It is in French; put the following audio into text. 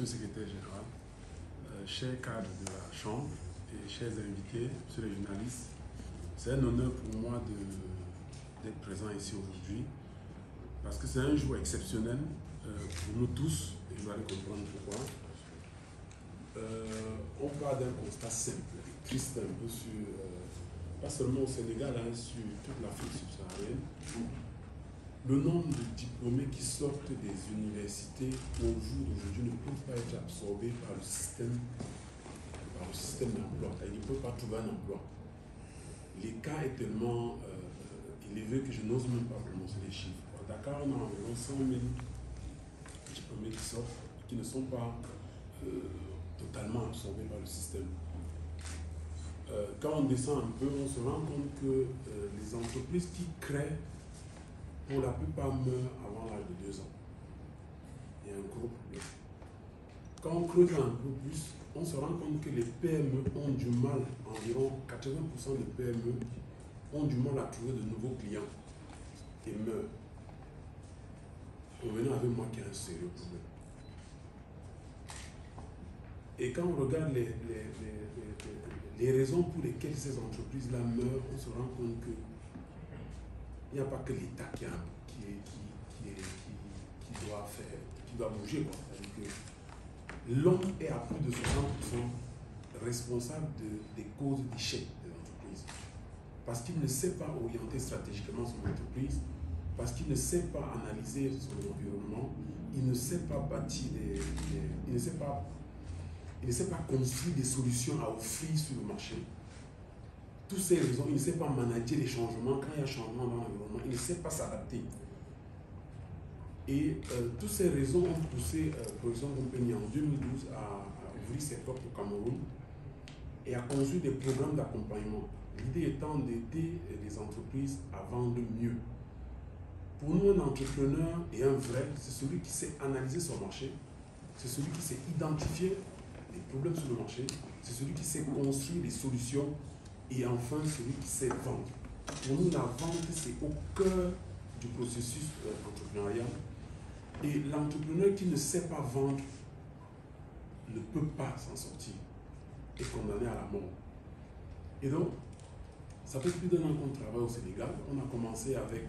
Monsieur le secrétaire général, chers cadres de la Chambre et chers invités, monsieur les journalistes, c'est un honneur pour moi d'être présent ici aujourd'hui parce que c'est un jour exceptionnel pour nous tous et vous allez comprendre pourquoi. On part d'un constat simple, triste un peu sur, pas seulement au Sénégal, hein, sur toute l'Afrique subsaharienne. Le nombre de diplômés qui sortent des universités au jour d'aujourd'hui ne peuvent pas être absorbés par le système d'emploi. Ils ne peuvent pas trouver un emploi. L'écart est tellement élevé que je n'ose même pas prononcer les chiffres. À Dakar, on a environ 100 000 diplômés qui sortent, qui ne sont pas totalement absorbés par le système. Quand on descend un peu, on se rend compte que les entreprises qui créent, pour la plupart, meurent avant l'âge de 2 ans. Il y a un gros problème. Quand on creuse un peu plus, on se rend compte que les PME ont du mal, environ 80% des PME ont du mal à trouver de nouveaux clients et meurent. Revenez avec moi qu'il y a un sérieux problème. Et quand on regarde les raisons pour lesquelles ces entreprises-là meurent, on se rend compte que il n'y a pas que l'État qui doit bouger. L'homme est à plus de 60% responsable des causes d'échec des entreprises. Parce qu'il ne sait pas orienter stratégiquement son entreprise, parce qu'il ne sait pas analyser son environnement, il ne sait pas bâtir il ne sait pas construire des solutions à offrir sur le marché. Toutes ces raisons, il ne sait pas manager les changements. Quand il y a changement dans l'environnement, il ne sait pas s'adapter. Et toutes ces raisons ont poussé Production Compagnie en 2012 à ouvrir ses portes au Cameroun et à construire des programmes d'accompagnement. L'idée étant d'aider les entreprises à vendre mieux. Pour nous, un entrepreneur et un vrai, c'est celui qui sait analyser son marché, c'est celui qui sait identifier les problèmes sur le marché, c'est celui qui sait construire des solutions et enfin celui qui sait vendre. Pour nous, la vente, c'est au cœur du processus entrepreneurial. Et l'entrepreneur qui ne sait pas vendre ne peut pas s'en sortir, est condamné à la mort. Et donc, ça fait plus d'un an qu'on travaille au Sénégal. On a commencé avec